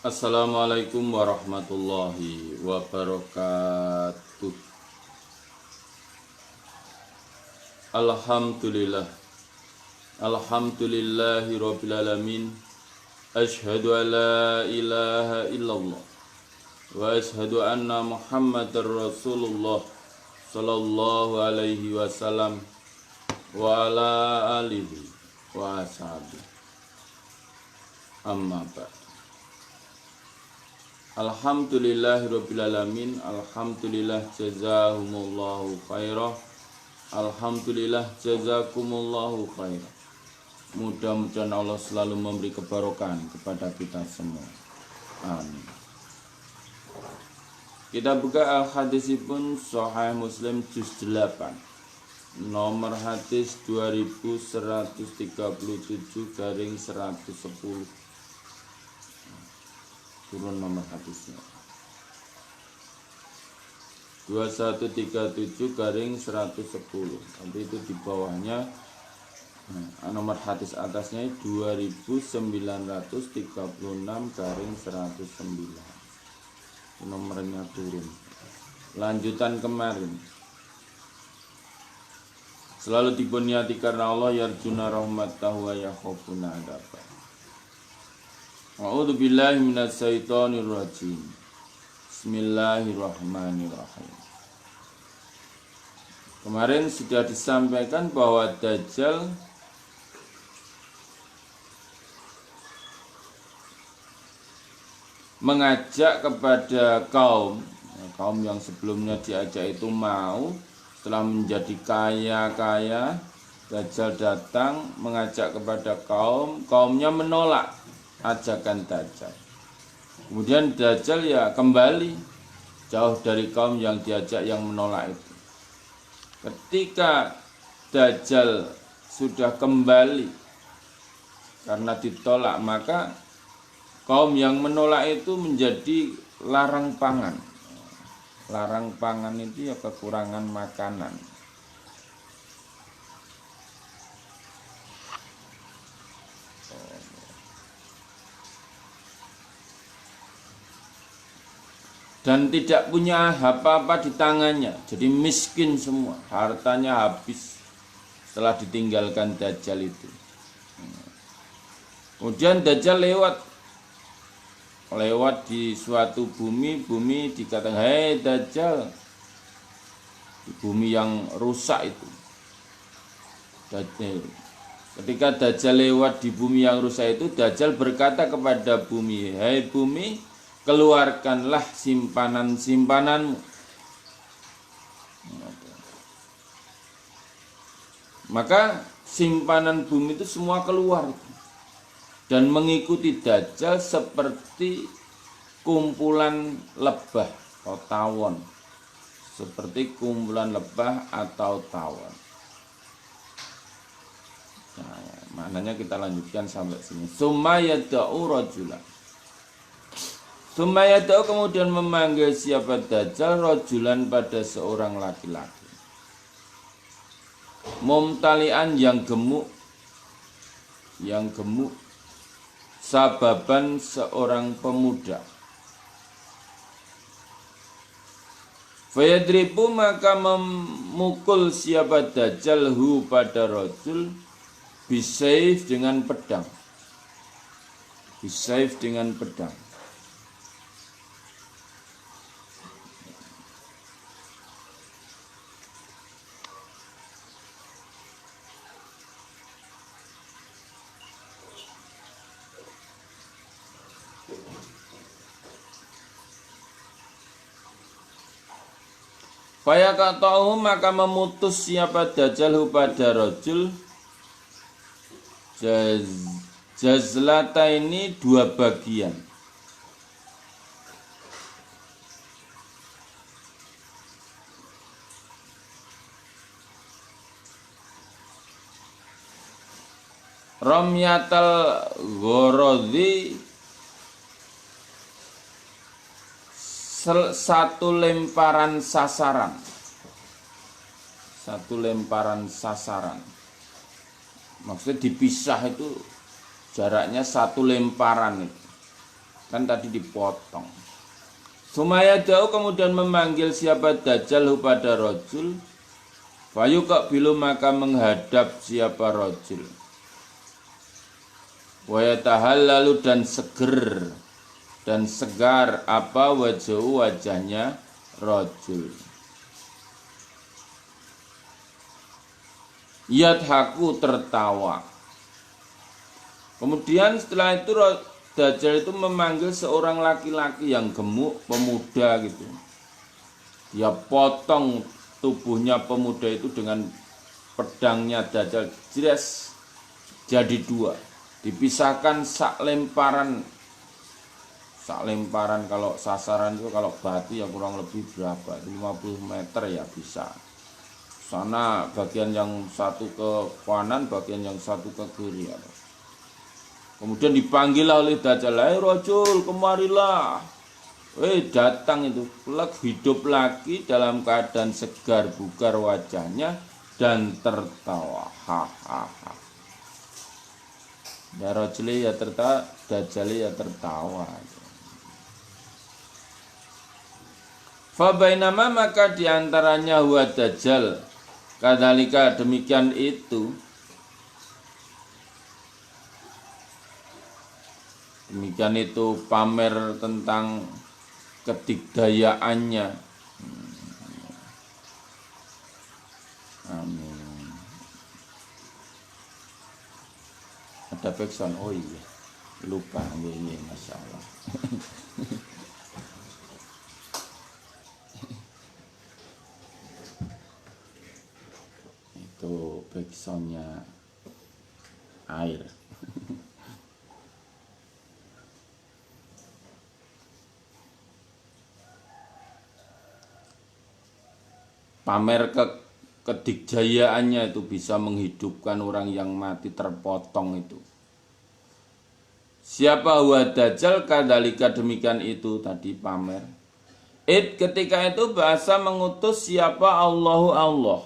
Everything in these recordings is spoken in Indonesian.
Assalamualaikum warahmatullahi wabarakatuh. Alhamdulillah. Alhamdulillahi rabbil alamin. Asyhadu an la ilaha illallah wa asyhadu anna Muhammadar Rasulullah sallallahu alaihi wasallam wa ala alihi wa ashabihi. Amma ba'd. Alhamdulillahirrabbilalamin. Alhamdulillah jazahumullahu khairah. Alhamdulillah jazakumullahu khairah. Mudah-mudahan Allah selalu memberi kebarokan kepada kita semua. Amin. Kita buka al-hadisipun Sahih Muslim juz 8 nomor hadis 2137/110. Turun nomor hadisnya 2137/110, tapi itu di bawahnya nomor hadis atasnya 2936/109. Nomornya turun, lanjutan kemarin. Selalu dibunyati karena Allah, yarjuna rahmatahu wa yakhafuna adabah. A'udzu billahi minasy syaithanir rajim. Bismillahirrahmanirrahim. Kemarin sudah disampaikan bahwa Dajjal mengajak kepada kaum yang sebelumnya diajak itu mau, setelah menjadi kaya, Dajjal datang mengajak kepada kaumnya menolak ajakan Dajjal. Kemudian Dajjal ya kembali jauh dari kaum yang diajak, yang menolak itu. Ketika Dajjal sudah kembali karena ditolak, maka kaum yang menolak itu menjadi larang pangan. Larang pangan itu ya kekurangan makanan. Dan tidak punya apa-apa di tangannya, jadi miskin semua, hartanya habis setelah ditinggalkan Dajjal itu. Kemudian Dajjal lewat di suatu bumi dikatakan, "Hei Dajjal," di bumi yang rusak itu. Ketika Dajjal lewat di bumi yang rusak itu, Dajjal berkata kepada bumi, "Hei bumi, keluarkanlah simpanan-simpananmu." Maka simpanan bumi itu semua keluar dan mengikuti Dajjal seperti kumpulan lebah atau tawon. Seperti kumpulan lebah atau tawon. Nah, maknanya kita lanjutkan sampai sini. Summa yad'u rajulan. Sumayadau kemudian memanggil siapa Dajjal, rajulan pada seorang laki-laki. Mumtalian yang gemuk, sababan seorang pemuda. Fayadribu maka memukul siapa Dajjal hu pada rajul bisayf dengan pedang. Bisayf dengan pedang. Fayaqatahu maka memutus siapa Dajjal pada rajul jazlata ini dua bagian. Ramyatal ghorodhi, satu lemparan sasaran. Maksudnya dipisah itu jaraknya satu lemparan itu. Kan tadi dipotong. Sumaya jauh kemudian memanggil siapa Dajjal pada rojul. Fayuqa bilu maka menghadap siapa rojul. Wayatahallalu dan seger dan segar apa wajahnya rojul. Yadhaku tertawa. Kemudian setelah itu Dajjal itu memanggil seorang laki-laki yang gemuk, pemuda gitu. Dia potong tubuhnya pemuda itu dengan pedangnya Dajjal, jelas jadi dua. Dipisahkan sak lemparan kalau sasaran itu kalau batu ya kurang lebih berapa? 50 meter ya bisa. Sana bagian yang satu ke kanan, bagian yang satu ke kiri. Kemudian dipanggil oleh Dajjal, "Hai rojul, kemarilah." Datang itu, hidup lagi dalam keadaan segar bugar wajahnya dan tertawa. Hahaha. Ya rojuli ya tertawa, Dajjal ya tertawa. Fabainama maka diantaranya huwa Dajjal, kadzalika demikian itu. Demikian itu pamer tentang kedigdayaannya. Amin. Ada backsound, oh iya, lupa ini masalah. Itu backsoundnya air. Pamer kedigdayaannya itu bisa menghidupkan orang yang mati terpotong itu. Siapa huwa Dajjal, kadzalika demikian itu tadi pamer. Ketika itu bahasa mengutus siapa Allahu Allah.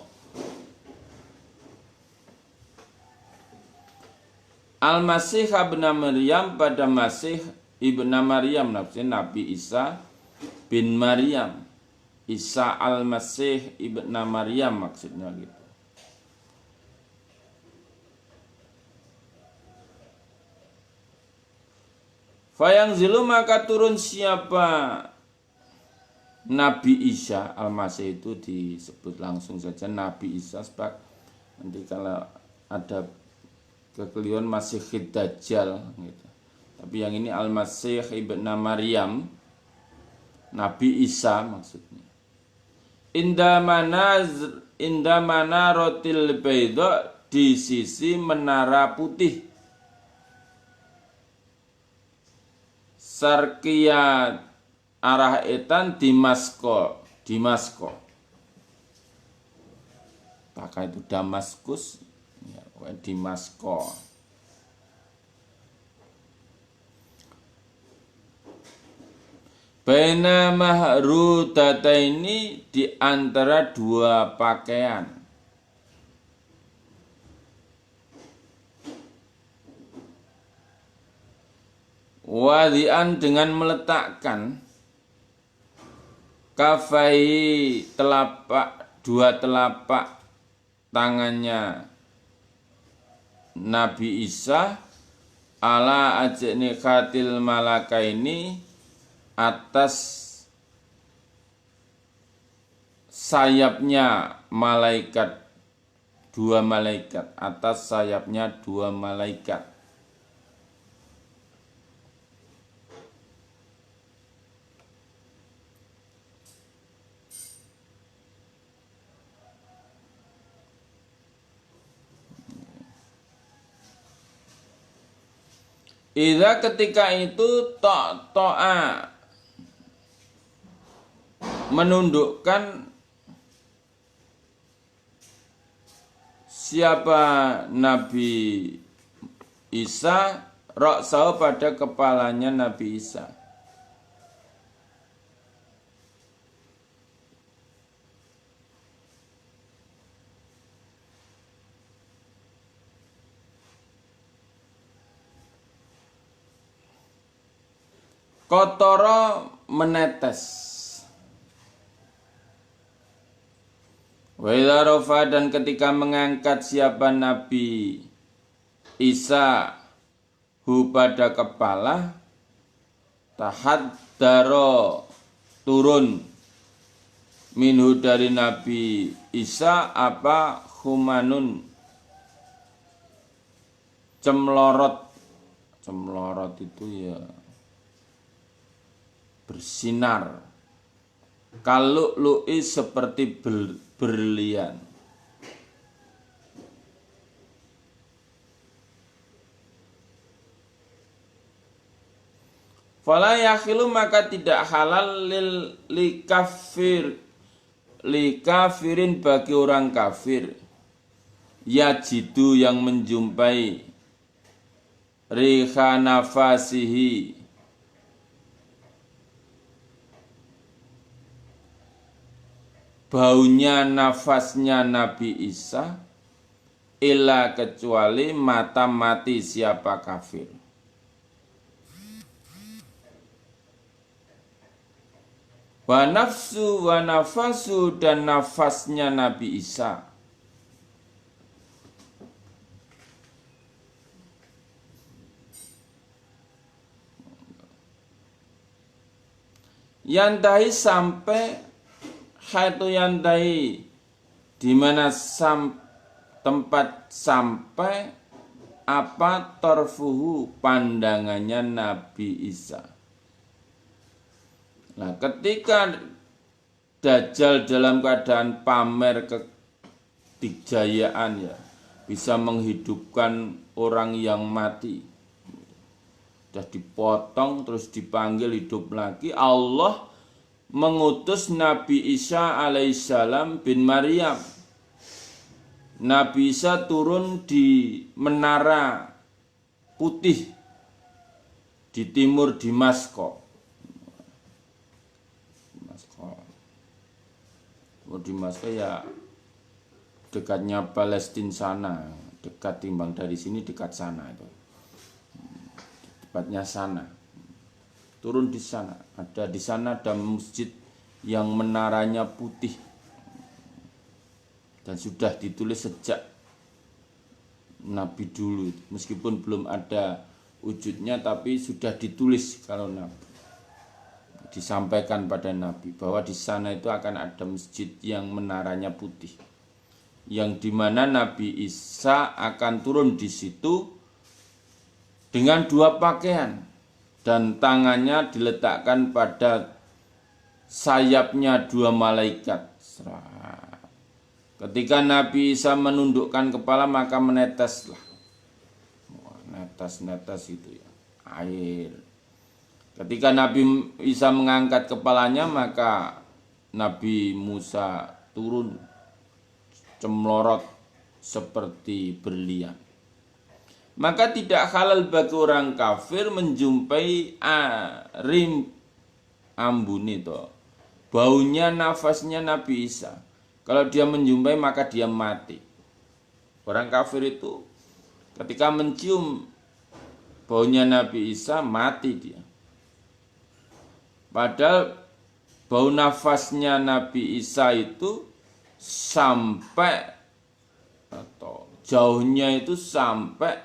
Al-Masih ibn Maryam pada Masih ibn Maryam, Nabi Isa bin Maryam. Isa al-Masih ibn Maryam maksudnya gitu. Fayang zilu maka turun siapa Nabi Isa al-Masih itu disebut langsung saja Nabi Isa, sebab nanti kalau ada kekeliruan Masih Dajjal gitu. Tapi yang ini al-Masih ibn Maryam, Nabi Isa maksudnya. Inda manaratil baydha, di sisi menara putih. Sarkiyat arah etan Dimasko. Apakah itu Damaskus? Ya, Dimasko. Baina mahrudata ini di antara dua pakaian. Wadian dengan meletakkan kafai dua telapak tangannya Nabi Isa ala ajni khatil malaka ini atas sayapnya malaikat, dua malaikat, atas sayapnya dua malaikat. Idza ketika itu to'a menundukkan siapa Nabi Isa ra'sahu pada kepalanya Nabi Isa. Qatara menetes. Wa idza rafa, dan ketika mengangkat siapa Nabi Isa hu pada kepala, tahaddaro turun minhu dari Nabi Isa apa humanun cemlorot. Cemlorot itu ya bersinar, kalau lu'i seperti berlian. Fala yakhilu, maka tidak halal likafirin bagi orang kafir, yajidu yang menjumpai riha nafasihi baunya nafasnya Nabi Isa, illa kecuali mata mati siapa kafir. Wa nafsu wa nafasu, dan nafasnya Nabi Isa. Yantahi sampai, haitu yantahi di mana tempat sampai apa torfuhu pandangannya Nabi Isa. Nah, ketika Dajjal dalam keadaan pamer kejayaan ya, bisa menghidupkan orang yang mati, sudah dipotong terus dipanggil hidup lagi, Allah mengutus Nabi Isa alaihissalam bin Maryam. Nabi Isa turun di menara putih di timur Damaskus. Damaskus ya dekatnya Palestina sana, dekat timbang dari sini, dekat sana itu. Tepatnya sana. Turun di sana. Di sana ada masjid yang menaranya putih. Dan sudah ditulis sejak Nabi dulu. Meskipun belum ada wujudnya, tapi sudah ditulis kalau Nabi. Disampaikan pada Nabi bahwa di sana itu akan ada masjid yang menaranya putih, yang dimana Nabi Isa akan turun di situ dengan dua pakaian dan tangannya diletakkan pada sayapnya dua malaikat. Ketika Nabi Isa menundukkan kepala, maka meneteslah, netes itu ya, air. Ketika Nabi Isa mengangkat kepalanya, maka Nabi Musa turun cemlorot seperti berlian. Maka tidak halal bagi orang kafir menjumpai ambune to, baunya nafasnya Nabi Isa. Kalau dia menjumpai maka dia mati. Orang kafir itu ketika mencium baunya Nabi Isa mati dia. Padahal bau nafasnya Nabi Isa itu sampai, atau jauhnya itu sampai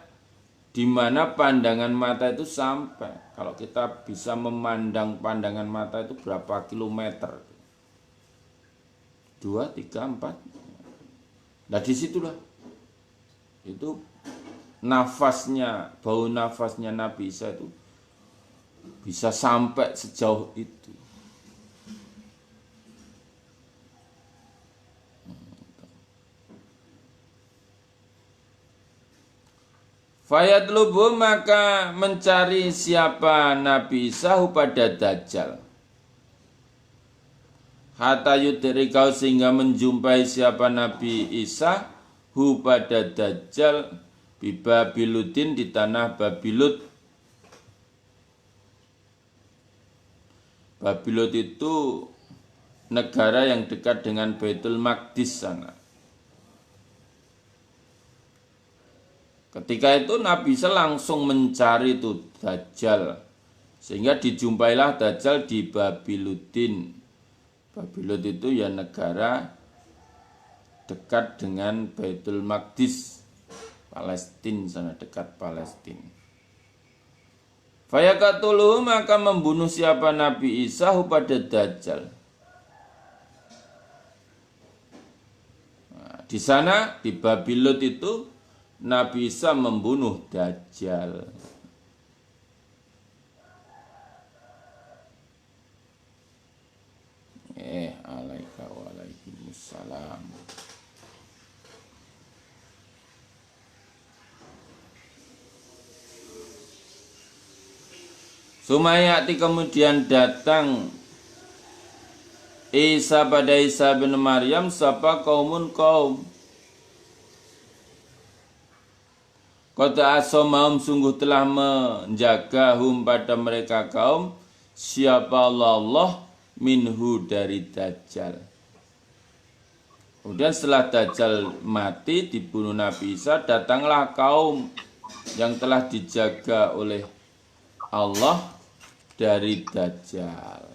di mana pandangan mata itu sampai. Kalau kita bisa memandang pandangan mata itu berapa kilometer? 2, 3, 4. Nah disitulah itu nafasnya, bau nafasnya Nabi Isa itu bisa sampai sejauh itu. Fayatlubu, maka mencari siapa Nabi Isa pada Dajjal. Hatta yudrikau, sehingga menjumpai siapa Nabi Isa pada Dajjal bibabiludin, di tanah Babilud. Babilod itu negara yang dekat dengan Baitul Maqdis sana. Ketika itu Nabi Isa langsung mencari itu Dajjal Sehingga dijumpailah Dajjal di Babiludin. Babilud itu ya negara dekat dengan Baitul Maqdis, Palestina, sana dekat Palestina. Fayaqatuluhu, maka membunuh siapa Nabi Isa pada Dajjal. Nah, di sana di Babilud itu Nabi Isa membunuh Dajjal. Alaika wa alaikumussalam. Sumayati, kemudian datang Isa pada Isa bin Maryam sapa kaumun kaum. Kota asomahum, sungguh telah menjaga hum pada mereka kaum siapa Allah minhu dari Dajjal. Kemudian setelah Dajjal mati dibunuh Nabi Isa, datanglah kaum yang telah dijaga oleh Allah dari Dajjal.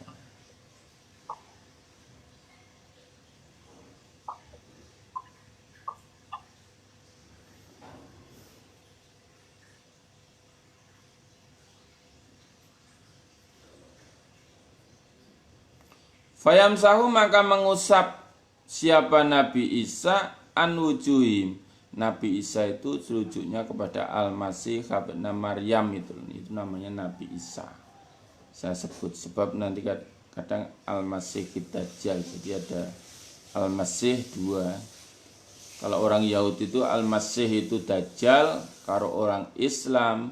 Fayamsahu, maka mengusap siapa Nabi Isa an wujuhim. Nabi Isa itu serujuknya kepada Al-Masih ibn Maryam, itu namanya Nabi Isa. Saya sebut sebab nanti kadang Al-Masih Dajjal, jadi ada Al-Masih dua. Kalau orang Yahudi itu Al-Masih itu Dajjal, kalau orang Islam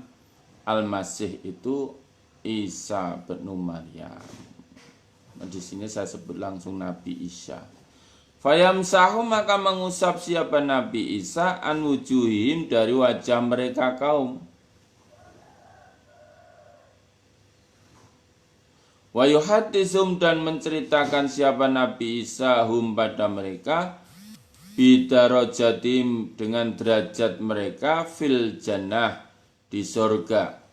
Al-Masih itu Isa bin Maryam. Nah, di sini saya sebut langsung Nabi Isa. Fayamsahu, maka mengusap siapa Nabi Isa an wujuhim dari wajah mereka kaum. Wa yuhadditsum, dan menceritakan siapa Nabi Isa hum pada mereka bidarajatim, dengan derajat mereka fil jannah, di surga.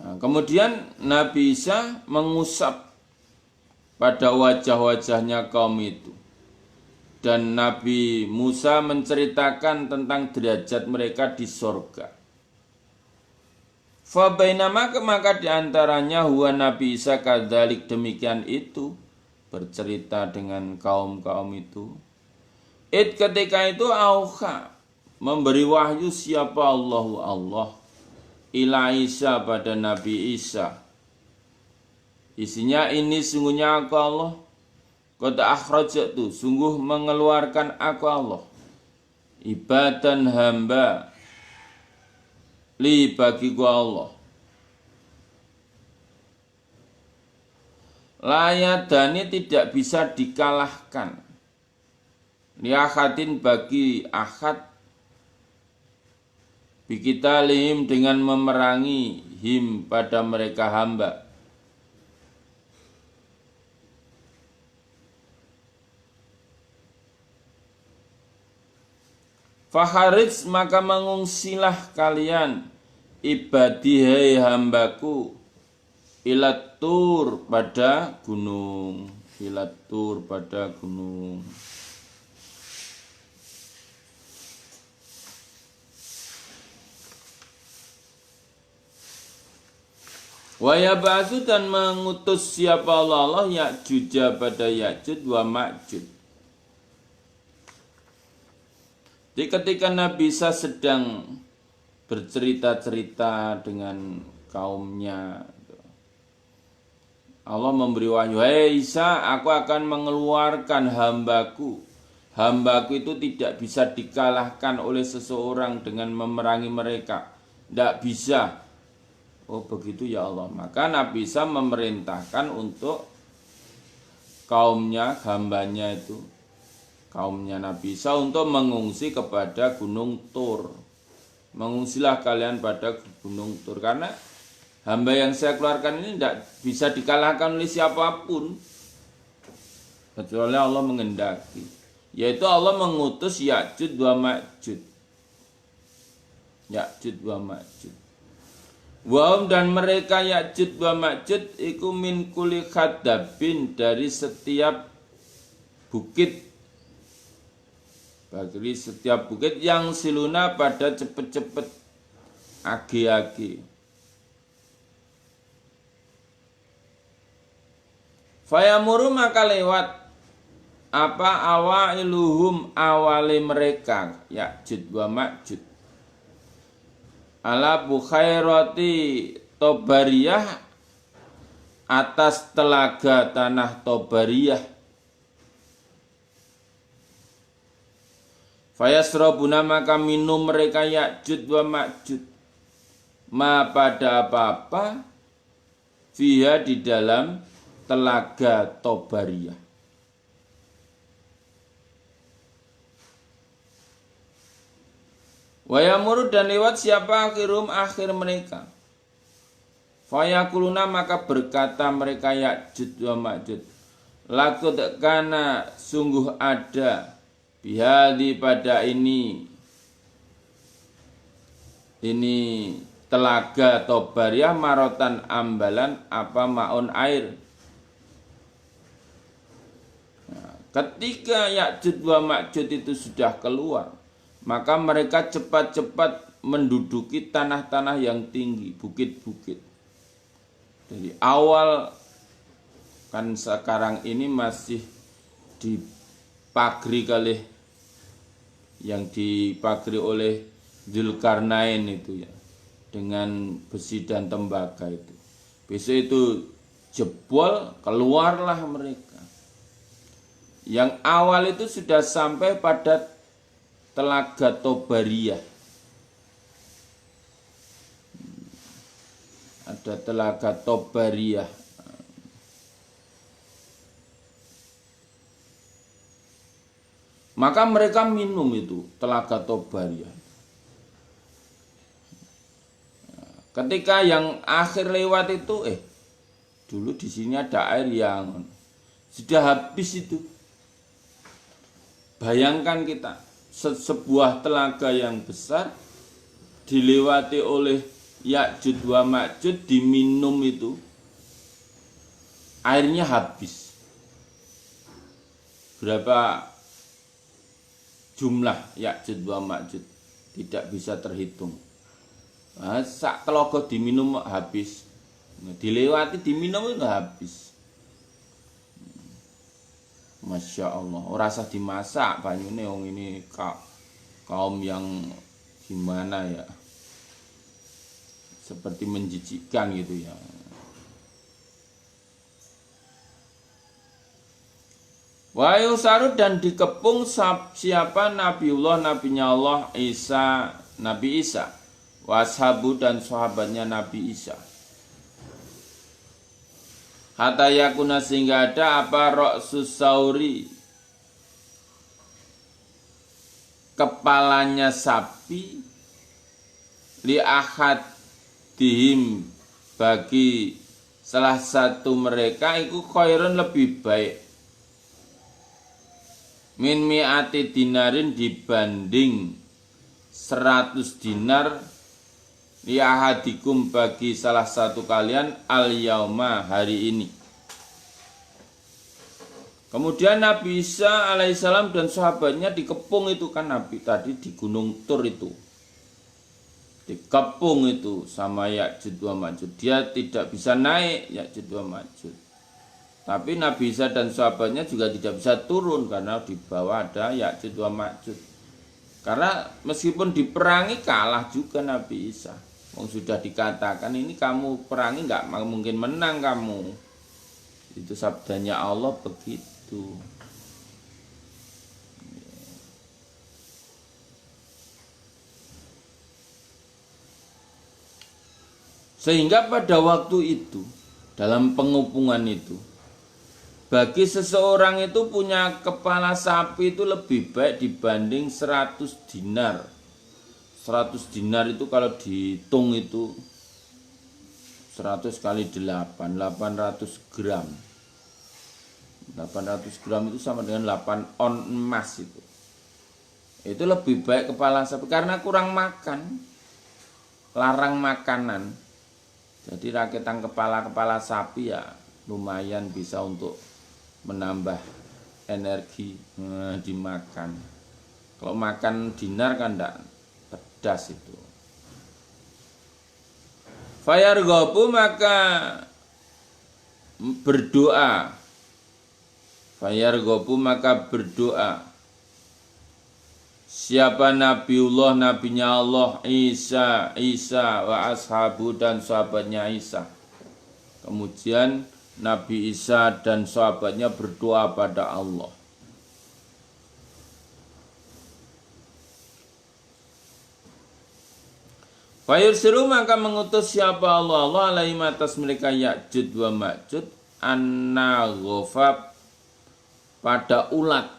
Nah, kemudian Nabi Isa mengusap pada wajah-wajahnya kaum itu. Dan Nabi Musa menceritakan tentang derajat mereka di sorga. Fabainama, maka diantaranya huwa Nabi Isa kadzalik, demikian itu, bercerita dengan kaum-kaum itu. Ketika itu auha, memberi wahyu siapa Allah ila Isa pada Nabi Isa. Isinya, ini sungguhnya aku Allah, qad akhrajtu, sungguh mengeluarkan aku Allah, ibadan hamba, li bagiku Allah, layadani, tidak bisa dikalahkan, liahatin, bagi ahad, bikitalihim, dengan memerangi him pada mereka hamba. Faharij, maka mengungsilah kalian, ibadihai hambaku, ilat tur, pada gunung, ilat tur, pada gunung. Wayabasu, dan mengutus siapa Allah Ya'juj pada Ya'juj wa Ma'juj. Jadi ketika Nabi Isa sedang bercerita-cerita dengan kaumnya, Allah memberi wahyu, "Hei Isa, aku akan mengeluarkan hambaku. Hambaku itu tidak bisa dikalahkan oleh seseorang dengan memerangi mereka. Tidak bisa." Oh begitu ya Allah. Maka Nabi Isa memerintahkan untuk kaumnya, hambanya itu, kaumnya Nabi Isa, untuk mengungsi kepada Gunung Tur. Mengungsilah kalian pada Gunung Tur, karena Hamba yang saya keluarkan ini tidak bisa dikalahkan oleh siapapun kecuali Allah mengendaki, yaitu Allah mengutus Ya'juj wa Ma'juj. Ya'juj wa Ma'juj. Wahum dan mereka Ya'juj wa Ma'juj iku min kulli khadabin, dari setiap bukit, bagi setiap bukit yang siluna pada cepet-cepet agi-agi. Fayamuru maka lewat apa awailuhum, awali mereka Ya'juj wa Ma'juj, ala bukhairati Tobariyah, atas telaga tanah Tobariyah. Fayasrabuna maka minum mereka Ya'juj wa Ma'juj ma pada apa-apa fiha di dalam telaga Tobariyah. Wayamuru dan lewat siapa akhirum, akhir mereka. Fayakuluna maka berkata mereka Ya'juj wa Ma'juj, laqad kana sungguh ada bihadi pada ini telaga Tobariyah marotan ambalan apa maun air. Ketika Ya'juj wa Ma'juj itu sudah keluar, maka mereka cepat-cepat menduduki tanah-tanah yang tinggi, bukit-bukit. Dari awal, kan sekarang ini masih dipagri kali, yang dipagri oleh Dzulkarnain itu ya, dengan besi dan tembaga itu. Besok itu jebol, keluarlah mereka. Yang awal itu sudah sampai pada telaga Tobariyah. Ada telaga Tobariyah. Maka mereka minum itu telaga Tobariyah. Ketika yang akhir lewat itu, dulu di sini ada air yang sudah habis itu. Bayangkan kita, sebuah telaga yang besar dilewati oleh Ya'juj wa Ma'juj, diminum itu airnya habis. Berapa jumlah Ya'juj wa Ma'juj tidak bisa terhitung. Sak telaga diminum habis, dilewati diminum itu habis. Masya Allah, rasa dimasak banyune wong ini kaum yang gimana ya, seperti menjijikkan gitu ya. Wa yusaru dan dikepung siapa Nabiullah, nabinya Allah Isa, Nabi Isa, washabu dan sahabatnya Nabi Isa. Hatta yakuna sehingga ada apa ra'sus sauri, kepalanya sapi, li ahadihim bagi salah satu mereka itu khairun lebih baik, min mi'ati dinarin dibanding 100 dinar, li ahadikum bagi salah satu kalian al yauma hari ini. Kemudian Nabi Isa alaihissalam dan sahabatnya dikepung itu, kan Nabi tadi di Gunung Tur itu dikepung itu sama Ya'juj wa Ma'juj. Dia tidak bisa naik Ya'juj wa Ma'juj, tapi Nabi Isa dan sahabatnya juga tidak bisa turun karena di bawah ada Ya'juj wa Ma'juj. Karena meskipun diperangi kalah juga Nabi Isa. Sudah dikatakan ini kamu perangi nggak mungkin menang kamu. Itu sabdanya Allah begitu. Sehingga pada waktu itu, dalam pengepungan itu, bagi seseorang itu punya kepala sapi itu lebih baik dibanding 100 dinar. 100 dinar itu kalau dihitung itu 100 kali 8, 800 gram. 800 gram itu sama dengan 8 on emas itu. Itu lebih baik kepala sapi karena kurang makan. Larang makanan. Jadi rakitan kepala sapi ya lumayan bisa untuk menambah energi dimakan. Kalau makan dinar kan enggak pedas itu. Fayarghabu maka berdoa. Fayarghabu maka berdoa. Siapa Nabiullah, nabinya Allah, Isa wa ashabu dan sahabatnya Isa. Kemudian Nabi Isa dan sahabatnya berdoa pada Allah. Fayursilu maka mengutus siapa Allah alaihim atas mereka Ya'jud wa Ma'jud an-naghafab pada ulat.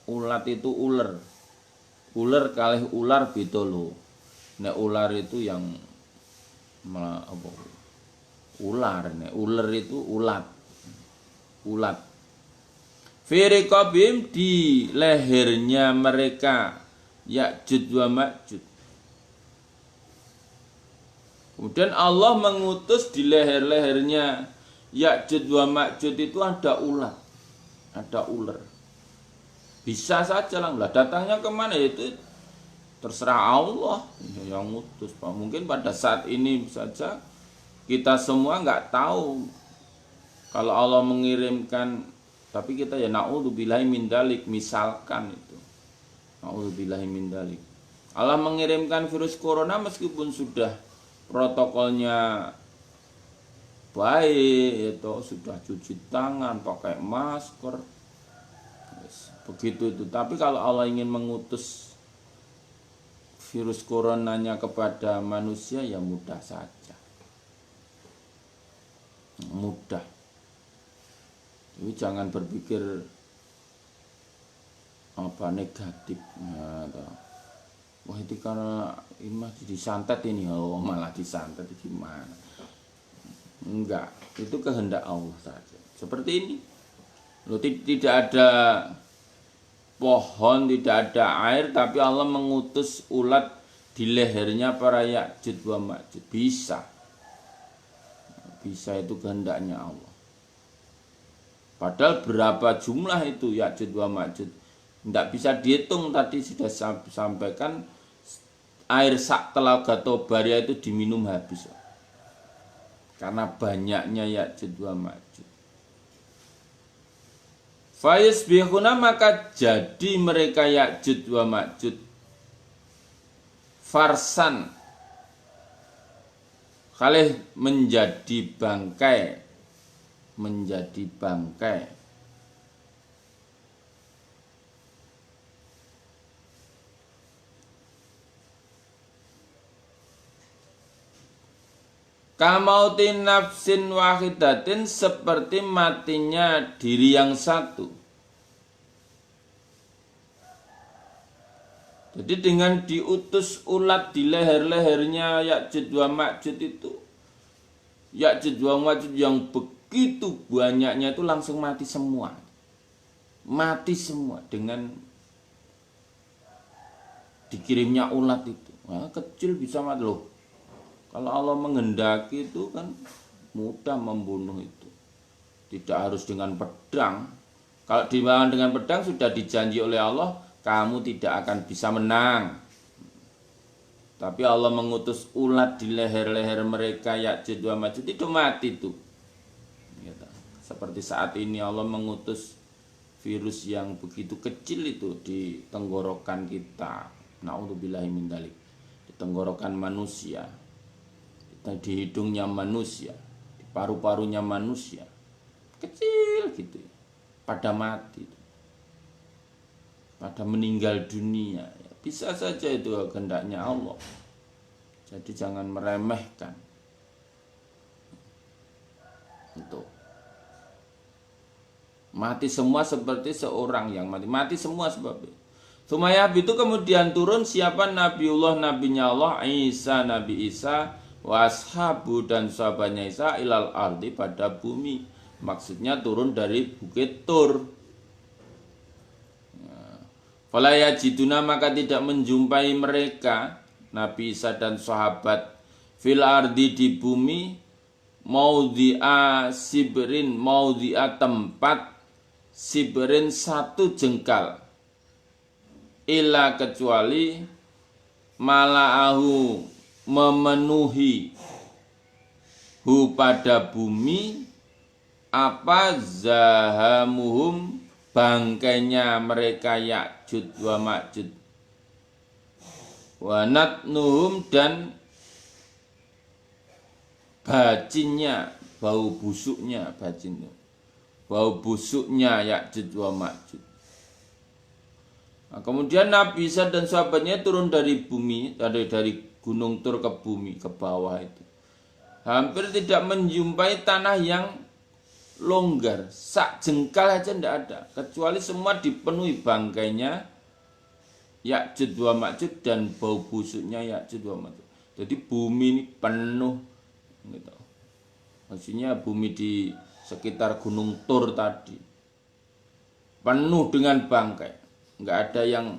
Ulat itu ular. Ular kalih ular beda lho. Nek ular itu yang apa? Ular nek ular itu ulat. Ulat. Fi riqabim di lehernya mereka Ya'jud wa Ma'jud. Kemudian Allah mengutus di leher-lehernya Ya'jud wa Ma'jud itu ada ulat. Ada ular. Bisa saja lah, datangnya kemana itu terserah Allah yang ngutus. Mungkin pada saat ini saja kita semua nggak tahu kalau Allah mengirimkan, tapi kita ya na'udzubillahi min dzalik, misalkan itu na'udzubillahi min dzalik. Allah mengirimkan virus corona meskipun sudah protokolnya baik, itu sudah cuci tangan, pakai masker. Begitu itu. Tapi kalau Allah ingin mengutus virus coronanya kepada manusia ya mudah saja. Mudah. Jadi jangan berpikir apa negatif. Wah itu karena ini disantet ini, oh malah disantet gimana? Enggak, itu kehendak Allah saja. Seperti ini. Loh, tidak ada pohon, tidak ada air, tapi Allah mengutus ulat di lehernya para Ya'jud wa Ma'jud. Bisa itu kehendaknya Allah. Padahal berapa jumlah itu Ya'jud wa Ma'jud tidak bisa dihitung. Tadi sudah sampaikan, air sak telaga Tobaria itu diminum habis karena banyaknya Ya'jud wa Ma'jud. Fayusbihuna maka jadi mereka Ya'jud wa Ma'jud farsan, kalih menjadi bangkai, kamautin nafsin wahidatin, seperti matinya diri yang satu. Jadi dengan diutus ulat di leher-lehernya Ya'jud wa Ma'jud itu, Ya'jud wa Ma'jud yang begitu banyaknya itu langsung mati semua. Mati semua dengan dikirimnya ulat itu. Nah, kecil bisa mati loh. Kalau Allah menghendaki itu kan mudah membunuh itu. Tidak harus dengan pedang. Kalau dilawan dengan pedang sudah dijanji oleh Allah, kamu tidak akan bisa menang. Tapi Allah mengutus ulat di leher-leher mereka Ya'jud wa Ma'jud itu mati itu. Seperti saat ini Allah mengutus virus yang begitu kecil itu di tenggorokan kita. Na'udzubillahi min dzalik. Di tenggorokan manusia. Di hidungnya manusia, di paru-parunya manusia, kecil gitu ya, pada mati, pada meninggal dunia. Bisa saja itu kehendaknya Allah. Jadi jangan meremehkan itu. Mati semua seperti seorang yang mati semua sebabnya. Sumayab itu kemudian turun siapa Nabiullah, nabinya Allah, Isa, Nabi Isa, washabu dan sahabatnya Isa ilal ardi pada bumi, maksudnya turun dari bukit Tur. Fala yajiduna maka tidak menjumpai mereka Nabi Isa dan sahabat fil ardi di bumi maudhi'a sibrin, maudhi'a tempat sibrin satu jengkal, illa kecuali mala'ahu memenuhi hu pada bumi apa zahamuhum bangkainya mereka Ya'jud wa Ma'jud, wa natnuhum dan bacinnya, bau busuknya, bacin bau busuknya Ya'jud wa Ma'jud. Nah, kemudian Nabi Isa dan sahabatnya turun dari bumi, dari gunung Tur ke bumi, ke bawah itu. Hampir tidak menjumpai tanah yang longgar, sak jengkal aja tidak ada, kecuali semua dipenuhi bangkainya Ya'jud wa Ma'jud dan bau busuknya Ya'jud wa Ma'jud. Jadi bumi ini penuh, gitu. Maksudnya bumi di sekitar gunung Tur tadi penuh dengan bangkai, nggak ada yang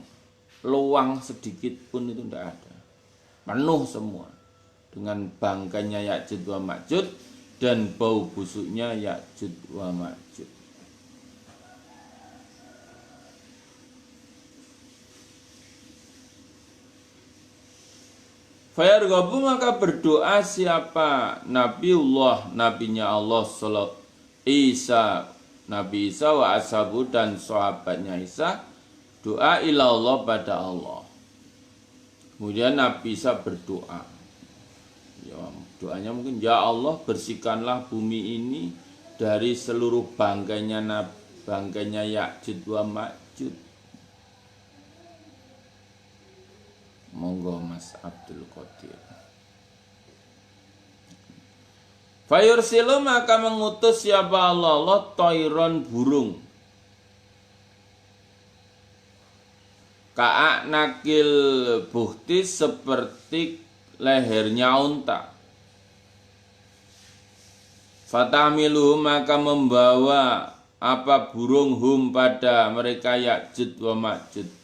luang sedikit pun, itu tidak ada, penuh semua dengan bangkainya Ya'jud wa Ma'jud dan bau busuknya Ya'jud wa Ma'jud. Fayarghabu maka berdoa siapa Nabiullah, nabinya Allah sallallahu Isa, Nabi Isa wa ashabu dan sahabatnya Isa, doa ilallah pada Allah. Kemudian Nabi Isa berdoa, ya, doanya mungkin ya Allah bersihkanlah bumi ini dari seluruh bangkainya Ya'jud wa Ma'jud. Monggo Mas Abdul Qadir. Fayursilu maka mengutus siapa Allah toiron burung ka'ak nakil buhti seperti lehernya unta. Fatamiluhu maka membawa apa burung hum pada mereka Ya'jud wa Ma'jud.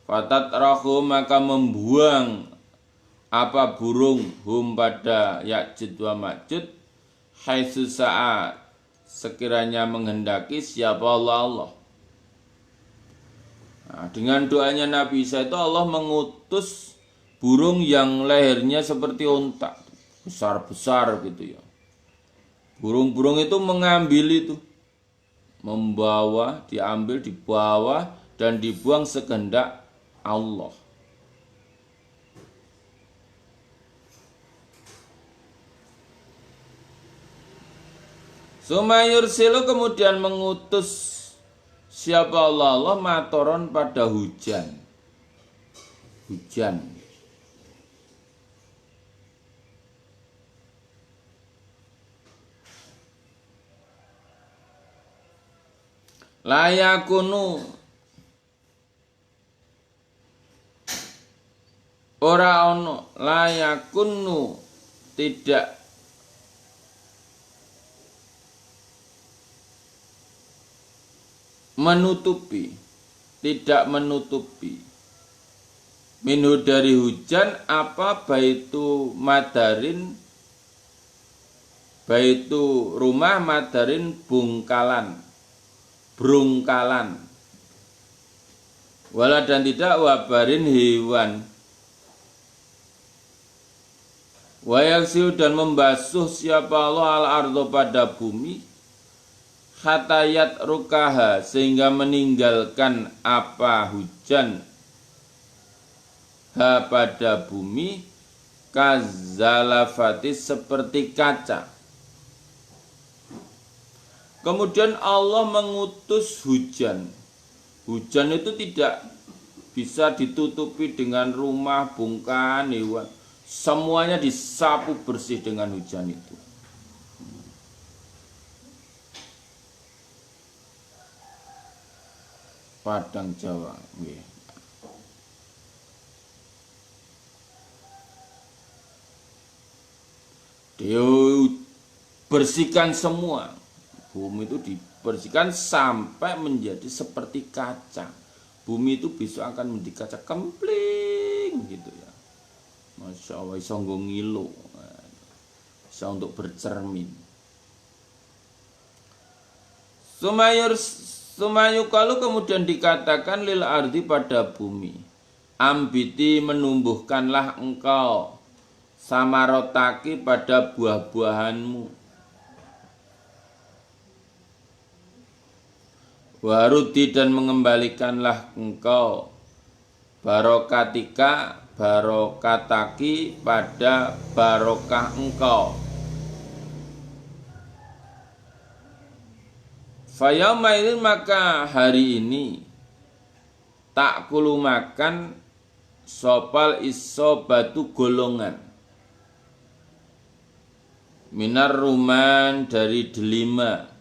Fatatrahu maka membuang apa burung hum pada Ya'jud wa Ma'jud haitsu sa'a sekiranya menghendaki siapa Allah. Nah, dengan doanya Nabi Isa itu Allah mengutus burung yang lehernya seperti unta, besar-besar gitu ya. Burung-burung itu mengambil itu, membawa, diambil, dibawa dan dibuang sekehendak Allah. Sumayursilu kemudian mengutus siapa Allah matoron pada hujan. Hujan. Layakunu ora ono, layakunu tidak menutupi, tidak menutupi minhu dari hujan apa baitu madarin, baitu rumah madarin bungkalan, brungkalan, wala dan tidak wabarin hewan, wayaksiu dan membasuh siapa Allah al ardo pada bumi, hatayat rukaha sehingga meninggalkan apa hujan ha pada bumi kazalafati seperti kaca. Kemudian Allah mengutus hujan. Hujan itu tidak bisa ditutupi dengan rumah, bungkahan, hewan. Semuanya disapu bersih dengan hujan itu. Padang Jawa, nggih. Yo, bersihkan semua. Bumi itu dibersihkan sampai menjadi seperti kaca. Bumi itu besok akan menjadi kaca kempling gitu ya. Masya Allah, bisa ngilu, bisa untuk bercermin. Sumayu kalau kemudian dikatakan lil ardi pada bumi, ambiti menumbuhkanlah engkau samarotaki pada buah-buahanmu, warudi dan mengembalikanlah engkau barokatika barokataki pada barokah engkau. Fayaumaidin maka hari ini tak kulu makan sopal isobatu golongan minar ruman dari delima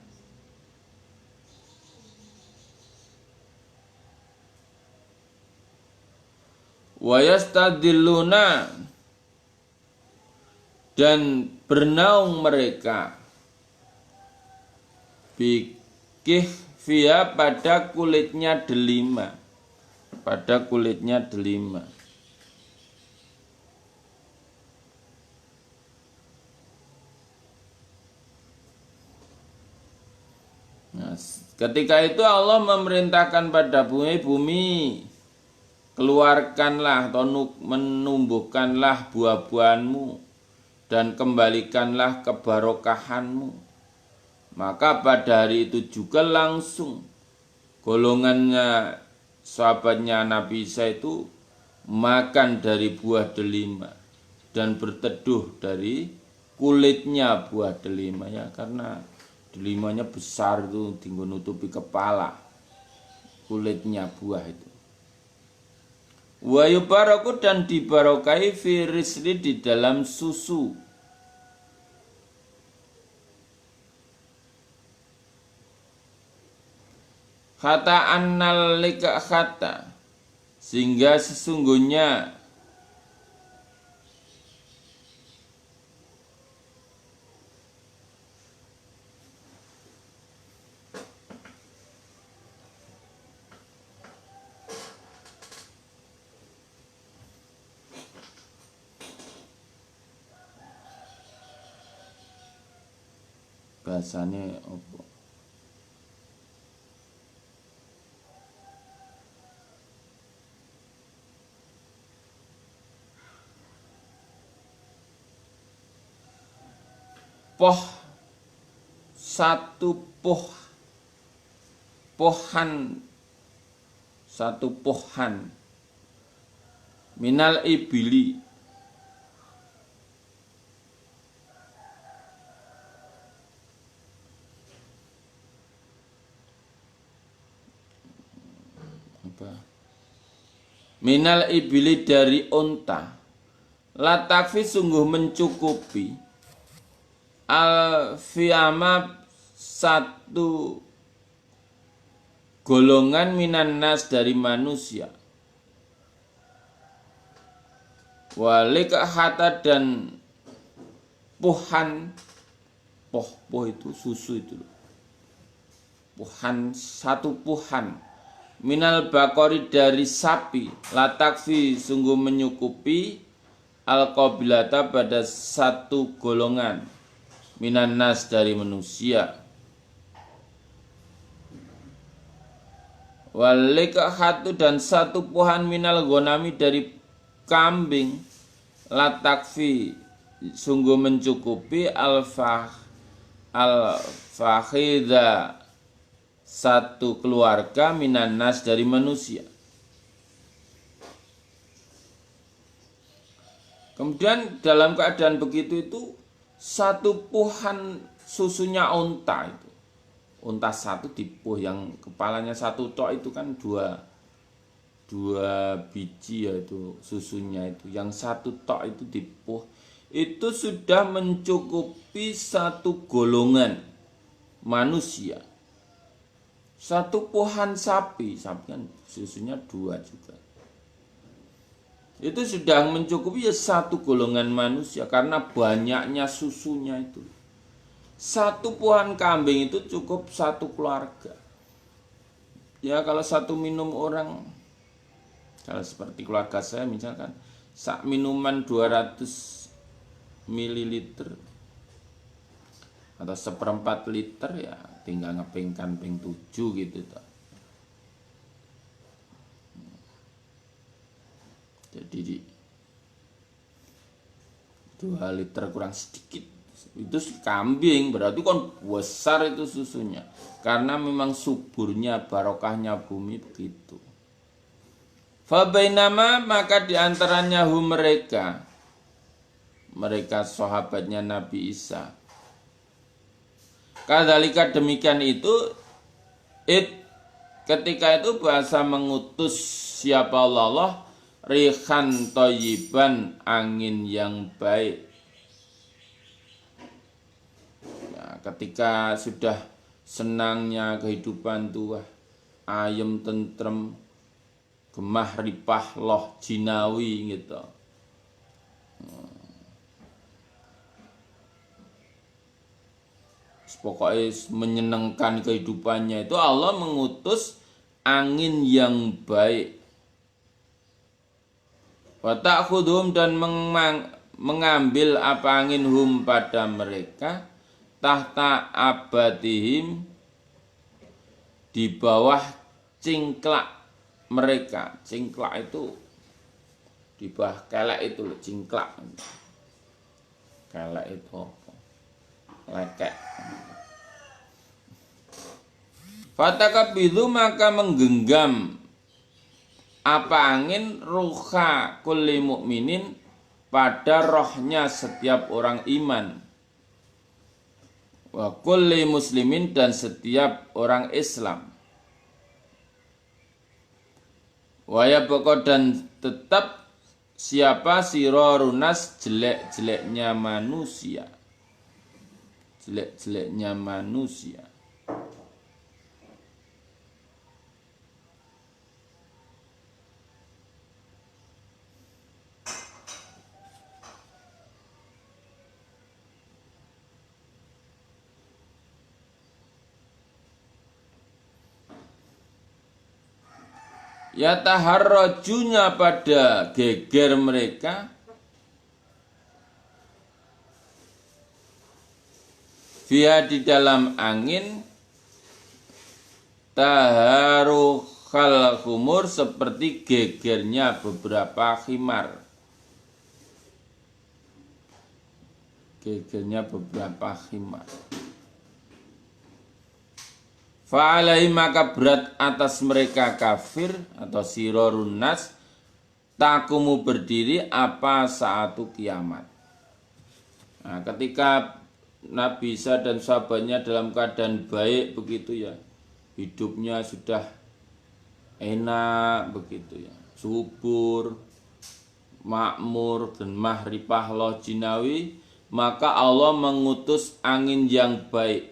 wayastadilluna dan bernaung mereka bikih via pada kulitnya delima, pada kulitnya delima. Nah, ketika itu Allah memerintahkan pada bumi, keluarkanlah atau menumbuhkanlah buah-buahanmu dan kembalikanlah kebarokahanmu. Maka pada hari itu juga langsung golongannya sahabatnya Nabi Isa itu makan dari buah delima dan berteduh dari kulitnya buah delima ya, karena delimanya besar itu tinggal nutupi kepala kulitnya buah itu. Wa yubaraku dan dibarokai fi risli di dalam susu. Kata annal lika kata sehingga sesungguhnya bahasanya apa? Satu pohan minal ibili apa? Minal ibili dari onta latafi sungguh mencukupi al-fiyama satu golongan minan nas dari manusia, walika hata dan puhan, poh itu susu itu, puhan satu puhan minal bakori dari sapi, latakfi sungguh menyukupi al-qabilata pada satu golongan minan nas dari manusia. Walikahatu dan satu puhan minal gonami dari kambing, latakfi sungguh mencukupi al-fakhidha satu keluarga minan nas dari manusia. Kemudian dalam keadaan begitu itu satu puhan susunya unta itu, unta satu dipuh yang kepalanya satu tok itu kan dua biji ya itu susunya itu, yang satu tok itu dipuh itu sudah mencukupi satu golongan manusia. Satu puhan sapi kan susunya dua juga, itu sudah mencukupi ya satu golongan manusia karena banyaknya susunya itu. Satu puan kambing itu cukup satu keluarga. Ya kalau satu minum orang, kalau seperti keluarga saya misalkan, sak minuman 200 mililiter atau 1/4 liter ya tinggal ngepingkan ping 7 gitu toh. Jadi 2 liter kurang sedikit itu kambing, berarti kan besar itu susunya karena memang suburnya barokahnya bumi begitu. Fabainama maka diantaranya mereka sahabatnya Nabi Isa. Kadzalika demikian itu ketika itu bahasa mengutus siapa Allah rihan thayyiban angin yang baik. Ya, ketika sudah senangnya kehidupan tua, ayem tentrem, gemah ripah loh jinawi gitu. Pokoknya menyenangkan kehidupannya itu Allah mengutus angin yang baik. Wa ta'khudhum dan mengambil apa angin hum pada mereka tahta abatihim di bawah cingklak mereka. Cingklak itu di bawah kelek itu cingklak. Kelek itu apa? Lekek. Fatakabidu maka menggenggam apa angin ruha kulli mukminin pada rohnya setiap orang iman, wa kulli muslimin dan setiap orang Islam, waya pokok dan tetap siapa sirorunas jelek-jeleknya manusia, jelek-jeleknya manusia. Ya taharrajunya pada geger mereka via di dalam angin taharukhal khumur seperti gegernya beberapa khimar. Gegernya beberapa khimar. Fa'alai maka berat atas mereka kafir atau sirorun nas takumu berdiri apa saatu kiamat. Nah, ketika Nabi Isa dan sahabatnya dalam keadaan baik begitu ya, hidupnya sudah enak begitu ya, subur, makmur dan mahrifah loh jinawi, maka Allah mengutus angin yang baik.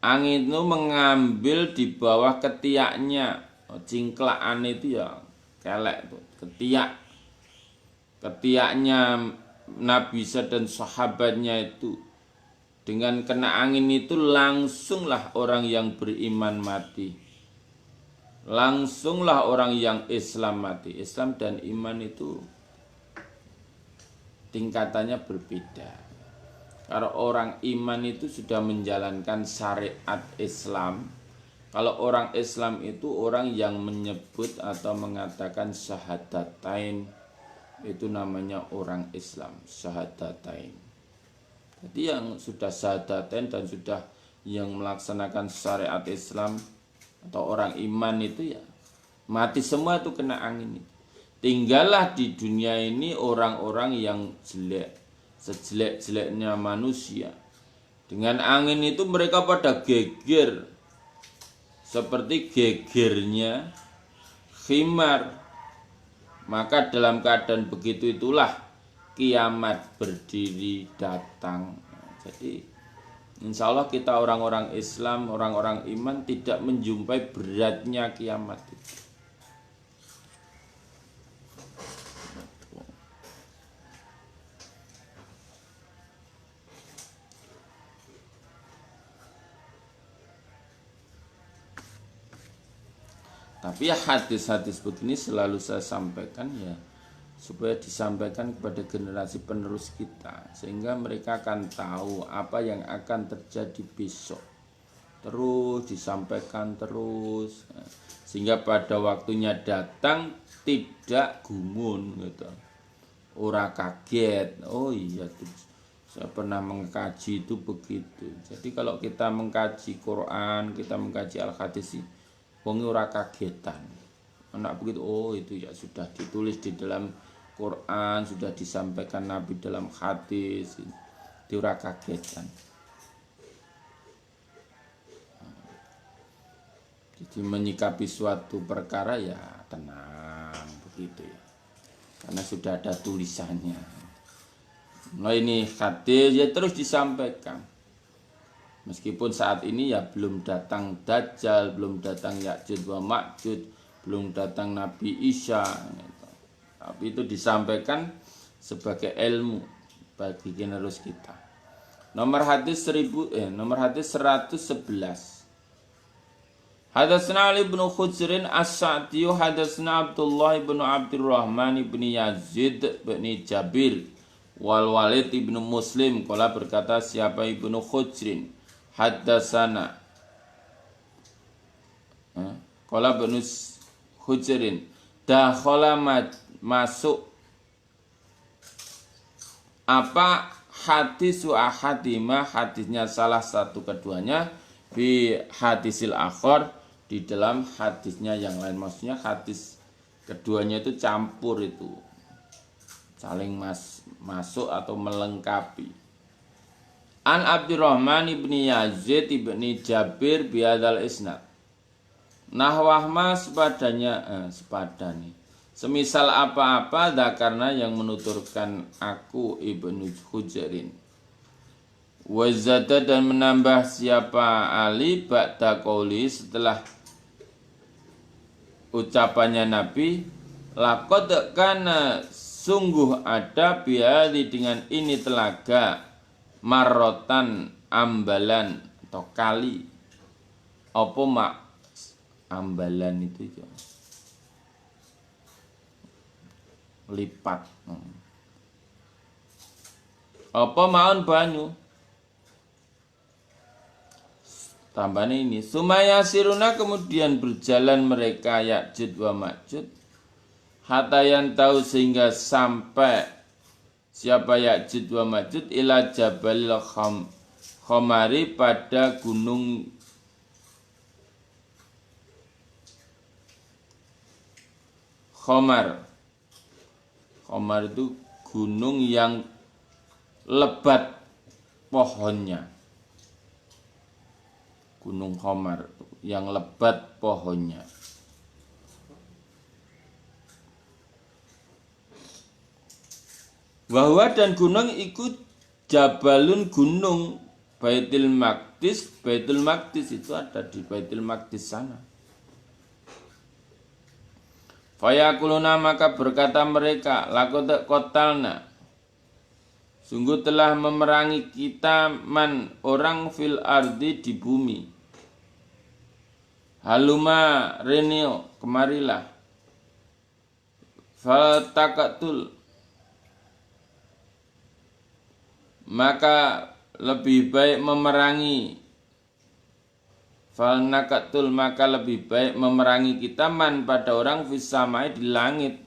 Angin itu mengambil di bawah ketiaknya, cingklakan itu ya kelek tuh, ketiaknya Nabi Isa dan sahabatnya itu dengan kena angin itu langsunglah orang yang beriman mati, langsunglah orang yang Islam mati. Islam dan iman itu tingkatannya berbeda. Kalau orang iman itu sudah menjalankan syariat Islam. Kalau orang Islam itu orang yang menyebut atau mengatakan syahadatain, itu namanya orang Islam, syahadatain. Jadi yang sudah syahadatain dan sudah yang melaksanakan syariat Islam atau orang iman itu ya mati semua itu kena angin itu. Tinggallah di dunia ini orang-orang yang jelek, sejelek-jeleknya manusia. Dengan angin itu mereka pada geger seperti gegernya khimar. Maka dalam keadaan begitu itulah kiamat berdiri datang. Jadi insya Allah kita orang-orang Islam, orang-orang iman tidak menjumpai beratnya kiamat itu. Tapi ya hadis-hadis begini selalu saya sampaikan ya supaya disampaikan kepada generasi penerus kita sehingga mereka akan tahu apa yang akan terjadi besok. Terus disampaikan terus sehingga pada waktunya datang tidak gumun gitu. Ora kaget. Oh iya tuh. Saya pernah mengkaji itu begitu. Jadi kalau kita mengkaji Quran, kita mengkaji Al-Hadis, wong ora kagetan. Anak begitu, oh itu ya sudah ditulis di dalam Quran, sudah disampaikan Nabi dalam hadis. Itu ora kagetan. Jadi menyikapi suatu perkara ya tenang begitu ya. Karena sudah ada tulisannya. Nah ini hadis ya terus disampaikan. Meskipun saat ini ya belum datang Dajjal, belum datang Ya'juj wa Ma'juj, belum datang Nabi Isa gitu. Tapi itu disampaikan sebagai ilmu bagi generasi kita. Nomor hadis 111. Hadatsana Ali bin Khujrin As-Sa'di, hadatsana Abdullah bin Abdurrahman bin Yazid bin Jabir wal Walid ibnu Muslim qala berkata siapa Ibnu Khujrin hadatsana qala Ibnu Khujrin dakhala masuk apa hadisu ahadima hadisnya salah satu keduanya bi hadisil akhar di dalam hadisnya yang lain, maksudnya hadis keduanya itu campur itu saling masuk atau melengkapi. An Abdurrahman ibni Yazid ibni Jabir biadal isnad. Nahwahma sepadanya. Semisal apa-apa karena yang menuturkan aku Ibnu Khujrin. Wazada dan menambah siapa Ali ba'da qauli setelah ucapannya Nabi laqad kana sungguh ada biadi dengan ini telaga marotan ambalan atau kali apa mak ambalan itu ya lipat apa maun banyu tambahnya ini sumaya siruna kemudian berjalan mereka Ya'juj wa Ma'juj hatayan tahu sehingga sampai siapa Ya'juj wa Ma'juj ila Jabalil Khomari pada gunung Khomar. Khomar itu gunung yang lebat pohonnya. Gunung Khomar yang lebat pohonnya. Bahwa dan gunung ikut Jabalun gunung Baitul Maqdis. Baitul Maqdis itu ada di Baitul Maqdis sana. Fayakuluna maka berkata mereka laqad qatalna sungguh telah memerangi kita man orang fil ardi di bumi. Haluma renio kemarilah. Fataqatul maka lebih baik memerangi falnakatul maka lebih baik memerangi kita man pada orang fisamai di langit.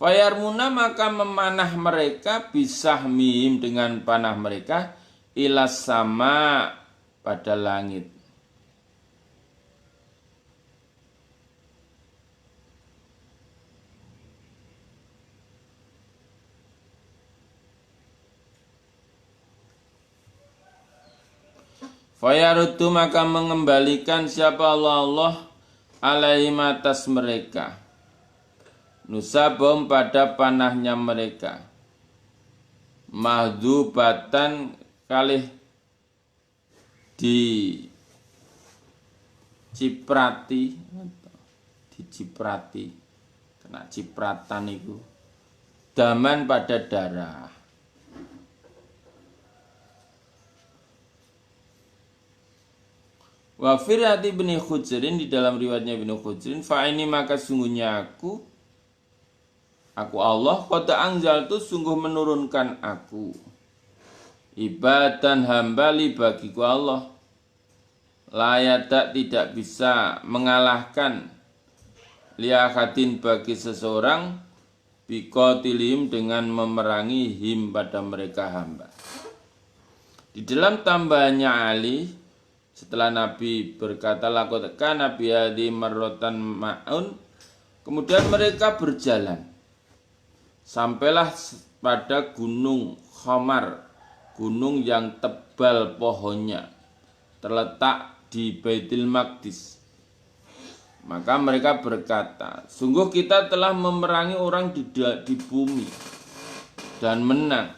Fayarmuna maka memanah mereka bisahmihim dengan panah mereka ilas sama pada langit. Fayarutu maka mengembalikan siapa Allah alaihim atas mereka nusabom pada panahnya mereka mahdubatan kalih diciprati kena cipratan itu daman pada darah. Wa firati ibni Khujrin, di dalam riwayatnya ibni Khujrin, fa ini maka sungguhnya aku Allah qad anzaltu, sungguh menurunkan aku ibadan hamba li bagiku Allah, layadak tidak bisa mengalahkan liakatin bagi seseorang bikotilim dengan memerangi him pada mereka hamba. Di dalam tambahannya Ali, setelah Nabi berkata laqad kana bi hadi marratan ma'un, kemudian mereka berjalan sampailah pada gunung Khamar, gunung yang tebal pohonnya, terletak di Baitul Maqdis. Maka mereka berkata, sungguh kita telah memerangi orang di bumi dan menang.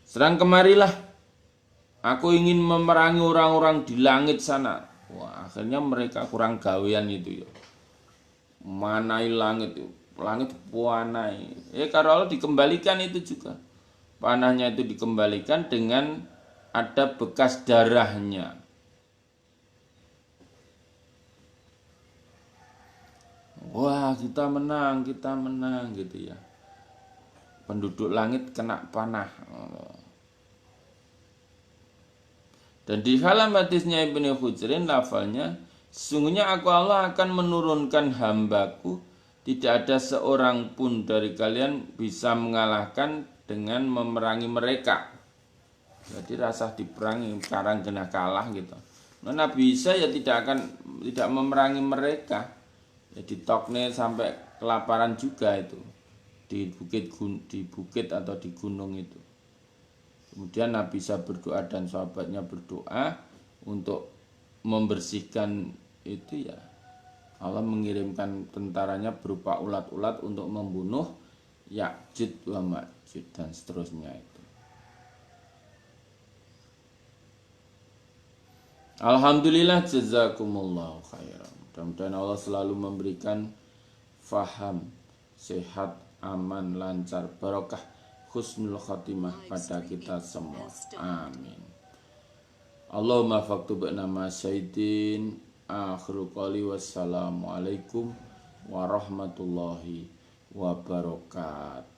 Serang kemarilah, aku ingin memerangi orang-orang di langit sana. Wah, akhirnya mereka kurang gawean itu ya. Manai langit itu, langit puanai. Kalau Allah dikembalikan itu juga. Panahnya itu dikembalikan dengan ada bekas darahnya. Wah, kita menang gitu ya. Penduduk langit kena panah. Dan di dalam hadisnya Ibnu Khujrin lafalnya, sesungguhnya aku Allah akan menurunkan hambaku, tidak ada seorang pun dari kalian bisa mengalahkan dengan memerangi mereka. Jadi rasa diperangi sekarang kena kalah gitu. Nah, Nabi Isa ya tidak memerangi mereka. Ya, ditokne sampai kelaparan juga itu di bukit atau di gunung itu. Kemudian Nabi Isa berdoa dan sahabatnya berdoa untuk membersihkan itu ya. Allah mengirimkan tentaranya berupa ulat-ulat untuk membunuh Ya'juj wa Ma'juj dan seterusnya itu. Alhamdulillah, jazakumullahu khairan. Mudah-mudahan Allah selalu memberikan faham, sehat, aman, lancar, barokah, husnul khatimah pada kita semua. Amin. Allahumma faktubna ma syaitin. Akhiru qali wassalamualaikum warahmatullahi wabarakatuh.